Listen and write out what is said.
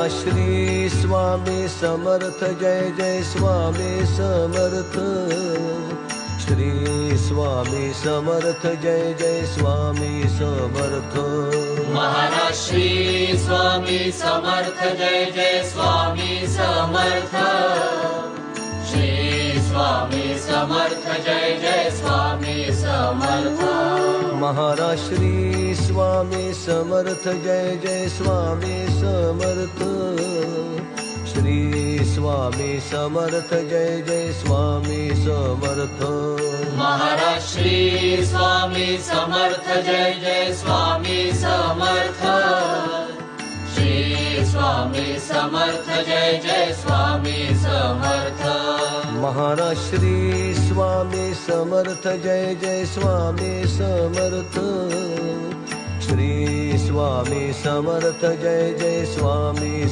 Shri Swami Samarth Jai Jai Swami Samarth. Shri Swami Samarth Jai Jai Swami Samarth. Maharaj Shri Swami Samarth Jai Jai Swami Samarth. Shri Swami Samarth Jai Jai Swami Samarth. Maharaj Shri Swami Samarth Jai Jai Swami Samarth. Shri Swami Samarth Jai Jai Swami Samarth. Maharaj Shri Swami Samarth Jai Jai Swami Samarth. Shri Swami Samarth Jai Jai Swami Samarth. Maharaj Shri Swami Samarth Jai Jai Swami Samarth. Shri Swami Samarth Jai Jai Swami